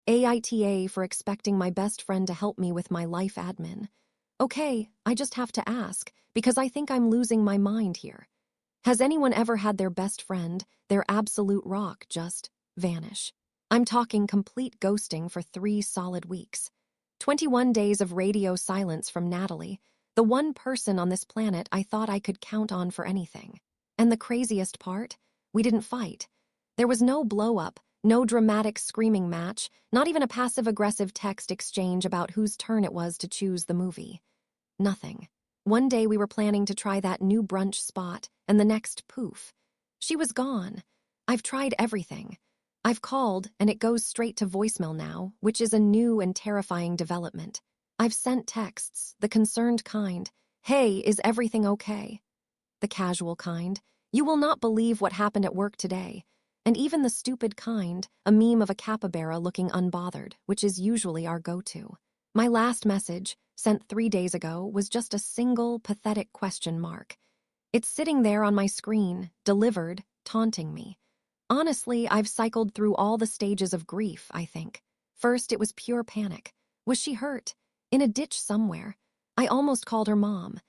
AITA for expecting my best friend to help me with my life admin. Okay, I just have to ask, because I think I'm losing my mind here. Has anyone ever had their best friend, their absolute rock, just vanish? I'm talking complete ghosting for 3 solid weeks. 21 days of radio silence from Natalie, the one person on this planet I thought I could count on for anything. And the craziest part? We didn't fight. There was no blow-up, no dramatic screaming match, not even a passive-aggressive text exchange about whose turn it was to choose the movie. Nothing. One day we were planning to try that new brunch spot, and the next, poof. She was gone. I've tried everything. I've called, and it goes straight to voicemail now, which is a new and terrifying development. I've sent texts, the concerned kind. Hey, is everything okay? The casual kind. You will not believe what happened at work today. And even the stupid kind, a meme of a capybara looking unbothered, which is usually our go-to. My last message, sent 3 days ago, was just a single, pathetic question mark. It's sitting there on my screen, delivered, taunting me. Honestly, I've cycled through all the stages of grief, I think. First, it was pure panic. Was she hurt? In a ditch somewhere. I almost called her mom.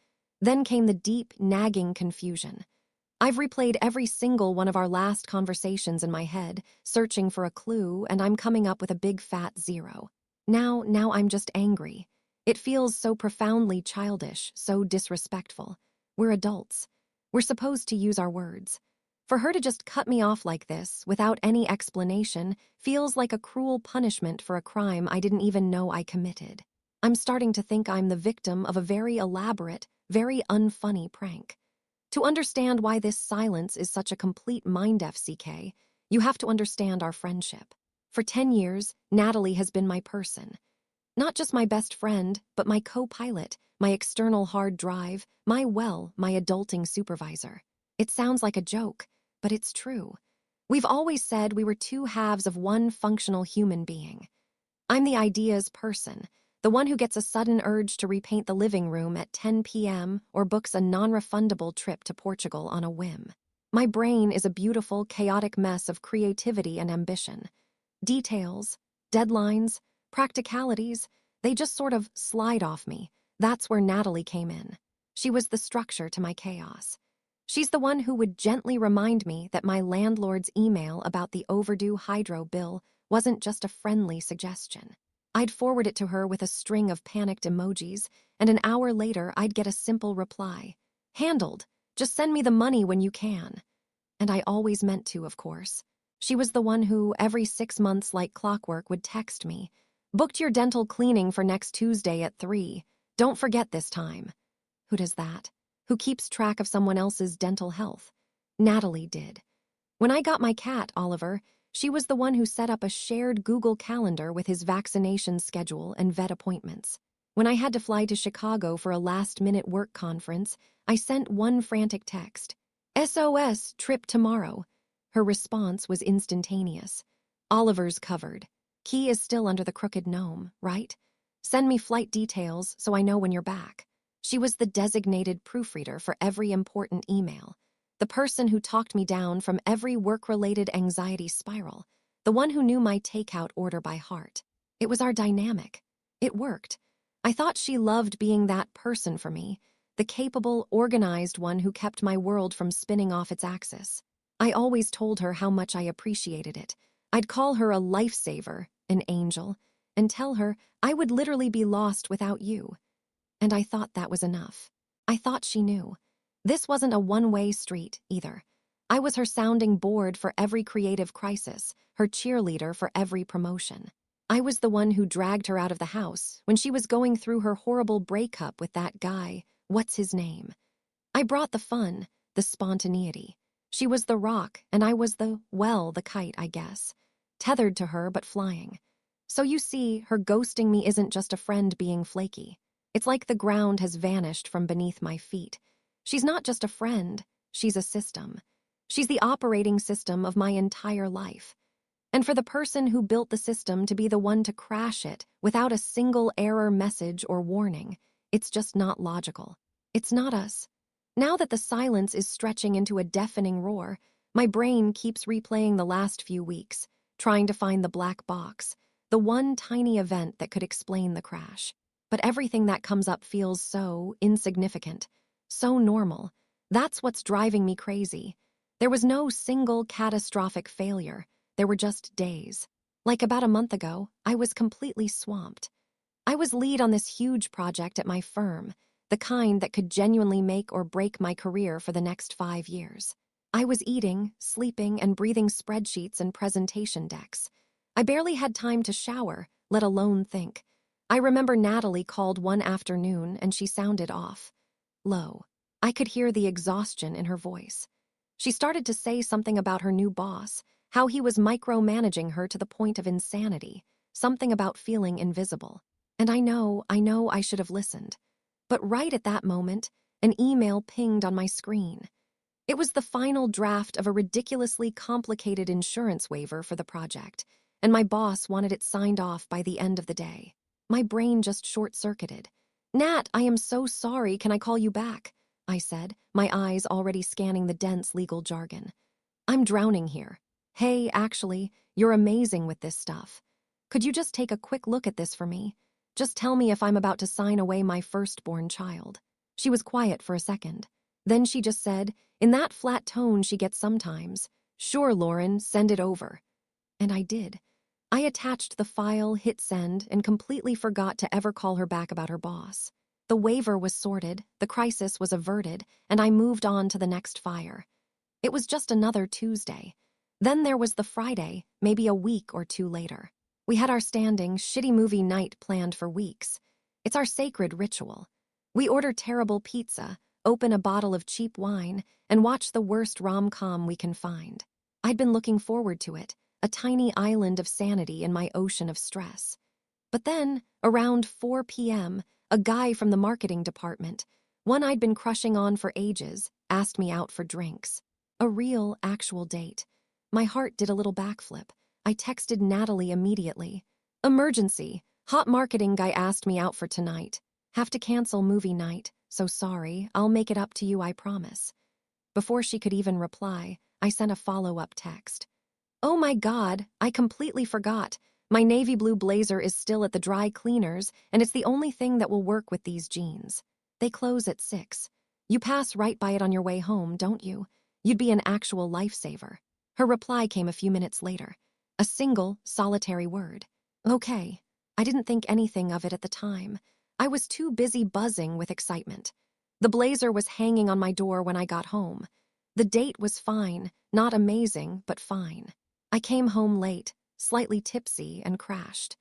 Then came the deep, nagging confusion. I've replayed every single one of our last conversations in my head, searching for a clue, and I'm coming up with a big fat 0. Now I'm just angry. It feels so profoundly childish, so disrespectful. We're adults. We're supposed to use our words. For her to just cut me off like this, without any explanation, feels like a cruel punishment for a crime I didn't even know I committed. I'm starting to think I'm the victim of a very elaborate, very unfunny prank. To understand why this silence is such a complete mind-FCK, you have to understand our friendship. For 10 years, Natalie has been my person. Not just my best friend, but my co-pilot, my external hard drive, my adulting supervisor. It sounds like a joke, but it's true. We've always said we were 2 halves of one functional human being. I'm the ideas person, the one who gets a sudden urge to repaint the living room at 10 p.m. or books a non-refundable trip to Portugal on a whim. My brain is a beautiful, chaotic mess of creativity and ambition. Details, deadlines, practicalities, they just sort of slide off me. That's where Natalie came in. She was the structure to my chaos. She's the one who would gently remind me that my landlord's email about the overdue hydro bill wasn't just a friendly suggestion. I'd forward it to her with a string of panicked emojis, and an hour later I'd get a simple reply. Handled. Just send me the money when you can. And I always meant to, of course. She was the one who, every 6 months like clockwork, would text me. Booked your dental cleaning for next Tuesday at 3. Don't forget this time. Who does that? Who keeps track of someone else's dental health? Natalie did. When I got my cat, Oliver, she was the one who set up a shared Google Calendar with his vaccination schedule and vet appointments. When I had to fly to Chicago for a last-minute work conference, I sent one frantic text. SOS, trip tomorrow. Her response was instantaneous. Oliver's covered. Key is still under the crooked gnome, right? Send me flight details so I know when you're back. She was the designated proofreader for every important email. The person who talked me down from every work-related anxiety spiral. The one who knew my takeout order by heart. It was our dynamic. It worked. I thought she loved being that person for me, the capable, organized one who kept my world from spinning off its axis. I always told her how much I appreciated it. I'd call her a lifesaver, an angel, and tell her I would literally be lost without you. And I thought that was enough. I thought she knew. This wasn't a one-way street, either. I was her sounding board for every creative crisis, her cheerleader for every promotion. I was the one who dragged her out of the house when she was going through her horrible breakup with that guy, what's his name? I brought the fun, the spontaneity. She was the rock, and I was the kite, I guess. Tethered to her, but flying. So you see, her ghosting me isn't just a friend being flaky. It's like the ground has vanished from beneath my feet. She's not just a friend, she's a system. She's the operating system of my entire life. And for the person who built the system to be the one to crash it without a single error message or warning, it's just not logical. It's not us. Now that the silence is stretching into a deafening roar, my brain keeps replaying the last few weeks, trying to find the black box, the one tiny event that could explain the crash. But everything that comes up feels so insignificant, so normal. That's what's driving me crazy. There was no single catastrophic failure. There were just days. Like about a month ago, I was completely swamped. I was lead on this huge project at my firm, the kind that could genuinely make or break my career for the next 5 years. I was eating, sleeping, and breathing spreadsheets and presentation decks. I barely had time to shower, let alone think. I remember Natalie called one afternoon and she sounded off. Low. I could hear the exhaustion in her voice. She started to say something about her new boss, how he was micromanaging her to the point of insanity, something about feeling invisible. And I know I should have listened. But right at that moment, an email pinged on my screen. It was the final draft of a ridiculously complicated insurance waiver for the project, and my boss wanted it signed off by the end of the day. My brain just short-circuited. "Nat, I am so sorry, can I call you back?" I said, my eyes already scanning the dense legal jargon. "I'm drowning here. Hey, actually, you're amazing with this stuff. Could you just take a quick look at this for me? Just tell me if I'm about to sign away my firstborn child." She was quiet for a second. Then she just said, in that flat tone she gets sometimes, "Sure, Lauren, send it over." And I did. I attached the file, hit send, and completely forgot to ever call her back about her boss. The waiver was sorted, the crisis was averted, and I moved on to the next fire. It was just another Tuesday. Then there was the Friday, maybe a week or two later. We had our standing, shitty movie night planned for weeks. It's our sacred ritual. We order terrible pizza, open a bottle of cheap wine, and watch the worst rom-com we can find. I'd been looking forward to it, a tiny island of sanity in my ocean of stress. But then, around 4 p.m., a guy from the marketing department, one I'd been crushing on for ages, asked me out for drinks. A real, actual date. My heart did a little backflip. I texted Natalie immediately. "Emergency. Hot marketing guy asked me out for tonight. Have to cancel movie night, so sorry. I'll make it up to you, I promise." Before she could even reply, I sent a follow-up text. "Oh my God, I completely forgot. My navy blue blazer is still at the dry cleaners, and it's the only thing that will work with these jeans. They close at 6. You pass right by it on your way home, don't you? You'd be an actual lifesaver." Her reply came a few minutes later. A single, solitary word. Okay. I didn't think anything of it at the time. I was too busy buzzing with excitement. The blazer was hanging on my door when I got home. The date was fine, not amazing, but fine. I came home late, slightly tipsy, and crashed.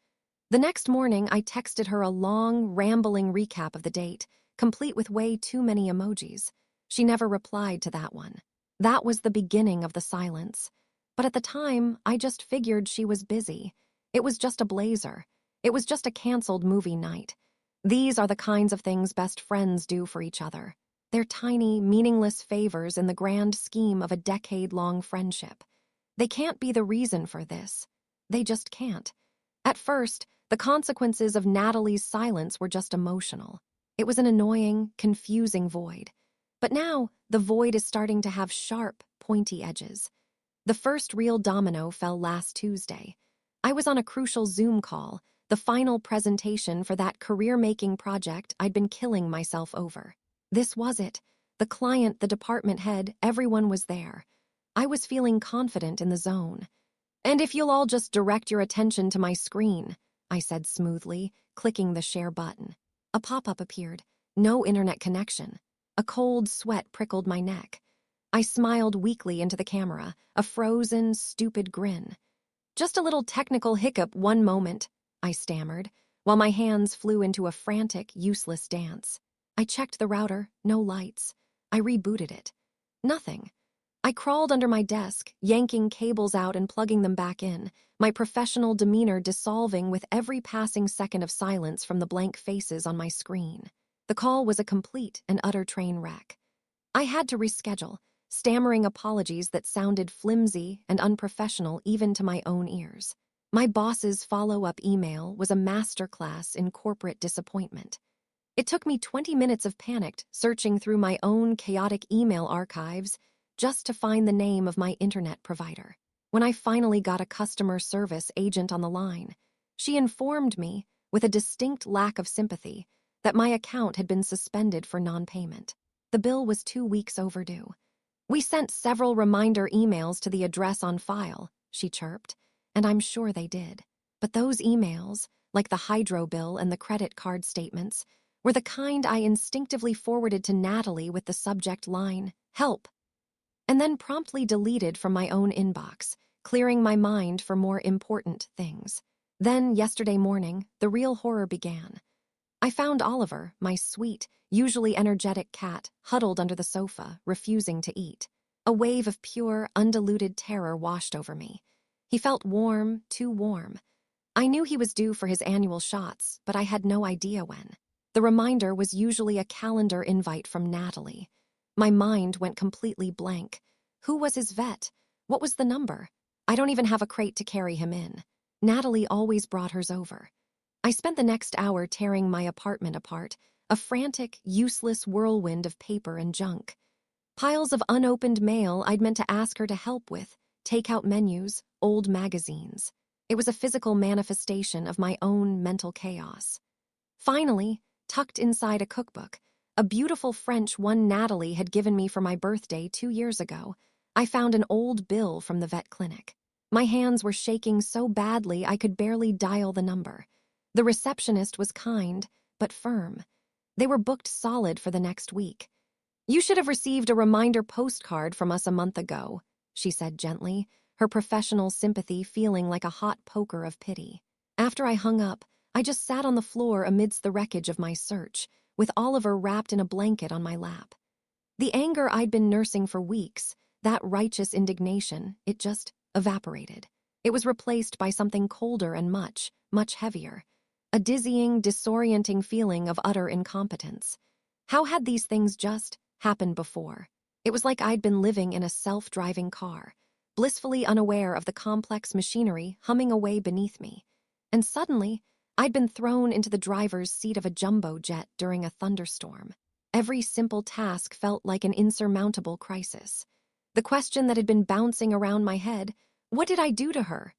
The next morning, I texted her a long, rambling recap of the date, complete with way too many emojis. She never replied to that one. That was the beginning of the silence. But at the time, I just figured she was busy. It was just a blazer. It was just a canceled movie night. These are the kinds of things best friends do for each other. They're tiny, meaningless favors in the grand scheme of a decade-long friendship. They can't be the reason for this. They just can't. At first, the consequences of Natalie's silence were just emotional. It was an annoying, confusing void. But now, the void is starting to have sharp, pointy edges. The first real domino fell last Tuesday. I was on a crucial Zoom call, the final presentation for that career-making project I'd been killing myself over. This was it. The client, the department head, everyone was there. I was feeling confident in the zone. "And if you'll all just direct your attention to my screen," I said smoothly, clicking the share button. A pop-up appeared. No internet connection. A cold sweat prickled my neck. I smiled weakly into the camera, a frozen, stupid grin. "Just a little technical hiccup one moment," I stammered, while my hands flew into a frantic, useless dance. I checked the router, no lights. I rebooted it. Nothing. I crawled under my desk, yanking cables out and plugging them back in, my professional demeanor dissolving with every passing second of silence from the blank faces on my screen. The call was a complete and utter train wreck. I had to reschedule, stammering apologies that sounded flimsy and unprofessional even to my own ears. My boss's follow-up email was a masterclass in corporate disappointment. It took me 20 minutes of panicked searching through my own chaotic email archives just to find the name of my internet provider. When I finally got a customer service agent on the line, She informed me, with a distinct lack of sympathy, that my account had been suspended for non-payment. The bill was 2 weeks overdue. "We sent several reminder emails to the address on file," she chirped, and I'm sure they did. But those emails, like the hydro bill and the credit card statements, were the kind I instinctively forwarded to Natalie with the subject line, "Help," and then promptly deleted from my own inbox, clearing my mind for more important things. Then, yesterday morning, the real horror began. I found Oliver, my sweet, usually energetic cat, huddled under the sofa, refusing to eat. A wave of pure, undiluted terror washed over me. He felt warm, too warm. I knew he was due for his annual shots, but I had no idea when. The reminder was usually a calendar invite from Natalie. My mind went completely blank. Who was his vet? What was the number? I don't even have a crate to carry him in. Natalie always brought hers over. I spent the next hour tearing my apartment apart, a frantic, useless whirlwind of paper and junk. Piles of unopened mail I'd meant to ask her to help with, takeout menus, old magazines. It was a physical manifestation of my own mental chaos. Finally, tucked inside a cookbook, a beautiful French one Natalie had given me for my birthday 2 years ago, I found an old bill from the vet clinic. My hands were shaking so badly I could barely dial the number. The receptionist was kind, but firm. They were booked solid for the next week. "You should have received a reminder postcard from us a month ago," she said gently, her professional sympathy feeling like a hot poker of pity. After I hung up, I just sat on the floor amidst the wreckage of my search, with Oliver wrapped in a blanket on my lap. The anger I'd been nursing for weeks, that righteous indignation, it just evaporated. It was replaced by something colder and much, much heavier. A dizzying, disorienting feeling of utter incompetence. How had these things just happened before? It was like I'd been living in a self-driving car, blissfully unaware of the complex machinery humming away beneath me. And suddenly, I'd been thrown into the driver's seat of a jumbo jet during a thunderstorm. Every simple task felt like an insurmountable crisis. The question that had been bouncing around my head, "What did I do to her?"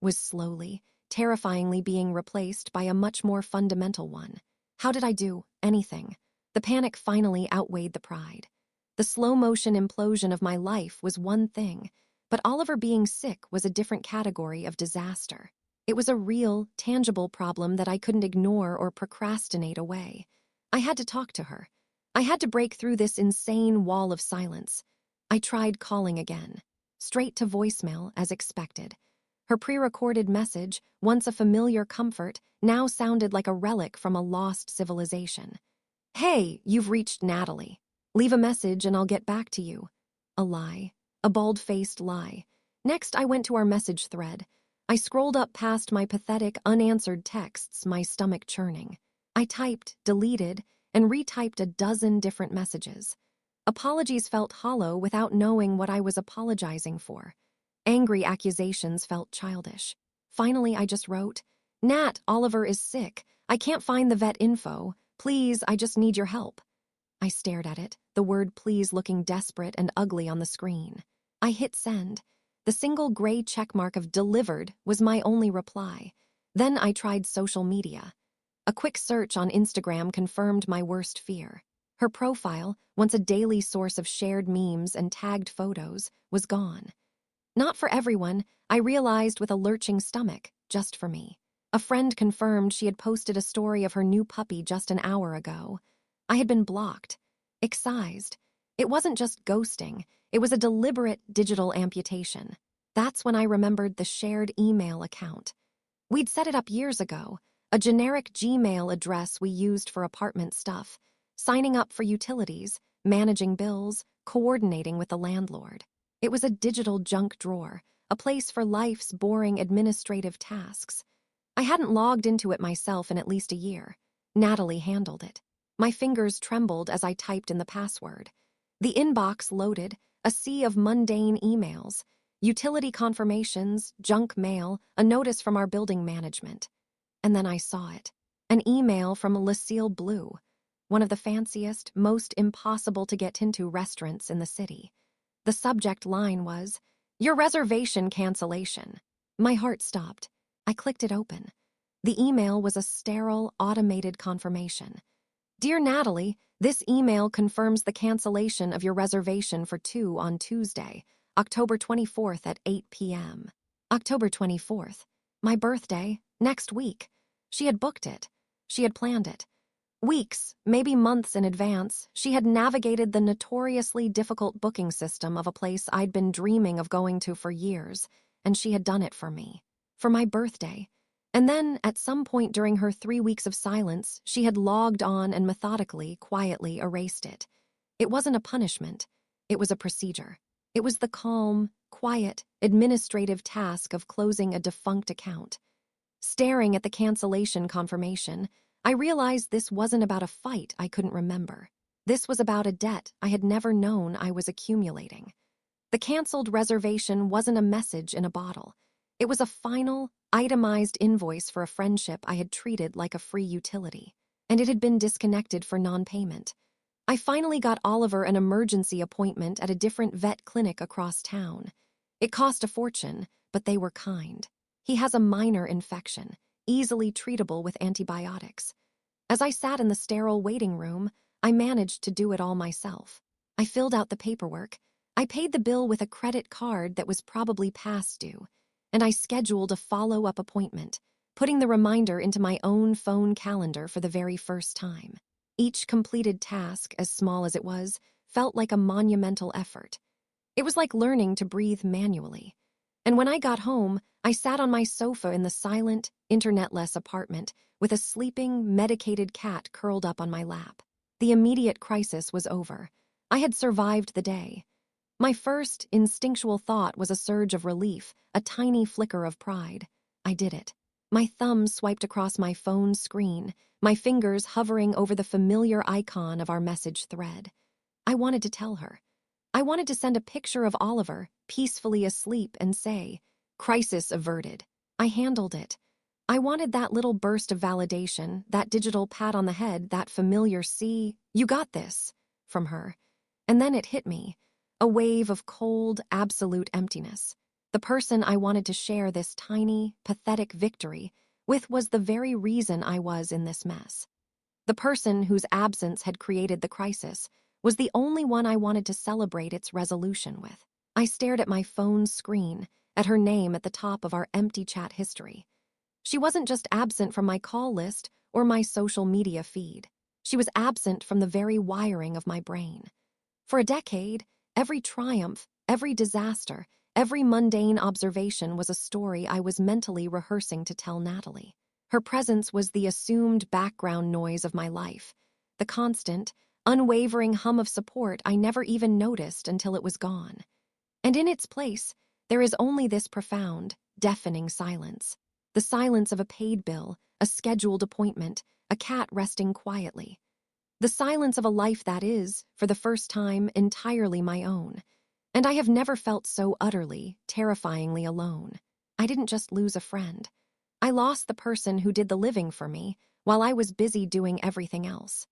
was slowly, terrifyingly being replaced by a much more fundamental one. How did I do anything? The panic finally outweighed the pride. The slow-motion implosion of my life was one thing, but Oliver being sick was a different category of disaster. It was a real, tangible problem that I couldn't ignore or procrastinate away. I had to talk to her. I had to break through this insane wall of silence. I tried calling again. Straight to voicemail, as expected. Her pre-recorded message, once a familiar comfort, now sounded like a relic from a lost civilization. "Hey, you've reached Natalie. Leave a message and I'll get back to you." A lie. A bald-faced lie. Next, I went to our message thread. I scrolled up past my pathetic, unanswered texts, my stomach churning. I typed, deleted, and retyped a dozen different messages. Apologies felt hollow without knowing what I was apologizing for. Angry accusations felt childish. Finally, I just wrote, "Nat, Oliver is sick. I can't find the vet info. Please, I just need your help." I stared at it, the word please looking desperate and ugly on the screen. I hit send. The single gray checkmark of delivered was my only reply. Then I tried social media. A quick search on Instagram confirmed my worst fear. Her profile, once a daily source of shared memes and tagged photos, was gone. Not for everyone, I realized with a lurching stomach, just for me. A friend confirmed she had posted a story of her new puppy just an hour ago. I had been blocked, excised. It wasn't just ghosting, it was a deliberate digital amputation. That's when I remembered the shared email account. We'd set it up years ago, a generic Gmail address we used for apartment stuff, signing up for utilities, managing bills, coordinating with the landlord. It was a digital junk drawer, a place for life's boring administrative tasks. I hadn't logged into it myself in at least a year. Natalie handled it. My fingers trembled as I typed in the password. The inbox loaded, a sea of mundane emails, utility confirmations, junk mail, a notice from our building management. And then I saw it. An email from Lucille Blue, one of the fanciest, most impossible to get into restaurants in the city. The subject line was, "Your reservation cancellation." My heart stopped. I clicked it open. The email was a sterile, automated confirmation. Dear Natalie, this email confirms the cancellation of your reservation for 2 on Tuesday, October 24th at 8 p.m. October 24th. My birthday, next week. She had booked it. She had planned it. Weeks, maybe months in advance, she had navigated the notoriously difficult booking system of a place I'd been dreaming of going to for years, and she had done it for me. For my birthday. And then, at some point during her 3 weeks of silence, she had logged on and methodically, quietly erased it. It wasn't a punishment. It was a procedure. It was the calm, quiet, administrative task of closing a defunct account. Staring at the cancellation confirmation, I realized this wasn't about a fight I couldn't remember. This was about a debt I had never known I was accumulating. The canceled reservation wasn't a message in a bottle. It was a final, itemized invoice for a friendship I had treated like a free utility, and it had been disconnected for non-payment. I finally got Oliver an emergency appointment at a different vet clinic across town. It cost a fortune, but they were kind. He has a minor infection, easily treatable with antibiotics. As I sat in the sterile waiting room, I managed to do it all myself. I filled out the paperwork. I paid the bill with a credit card that was probably past due, and I scheduled a follow-up appointment, putting the reminder into my own phone calendar for the very first time. Each completed task, as small as it was, felt like a monumental effort. It was like learning to breathe manually. And when I got home, I sat on my sofa in the silent, internetless apartment with a sleeping, medicated cat curled up on my lap. The immediate crisis was over. I had survived the day. My first, instinctual thought was a surge of relief, a tiny flicker of pride. I did it. My thumb swiped across my phone's screen, my fingers hovering over the familiar icon of our message thread. I wanted to tell her. I wanted to send a picture of Oliver, peacefully asleep, and say, "Crisis averted. I handled it." I wanted that little burst of validation, that digital pat on the head, that familiar "see, you got this," from her. And then it hit me. A wave of cold, absolute emptiness. The person I wanted to share this tiny, pathetic victory with was the very reason I was in this mess. The person whose absence had created the crisis was the only one I wanted to celebrate its resolution with. I stared at my phone's screen, at her name at the top of our empty chat history. She wasn't just absent from my call list or my social media feed. She was absent from the very wiring of my brain. For a decade, every triumph, every disaster, every mundane observation was a story I was mentally rehearsing to tell Natalie. Her presence was the assumed background noise of my life, the constant, unwavering hum of support I never even noticed until it was gone. And in its place, there is only this profound, deafening silence. The silence of a paid bill, a scheduled appointment, a cat resting quietly. The silence of a life that is, for the first time, entirely my own. And I have never felt so utterly, terrifyingly alone. I didn't just lose a friend. I lost the person who did the living for me while I was busy doing everything else.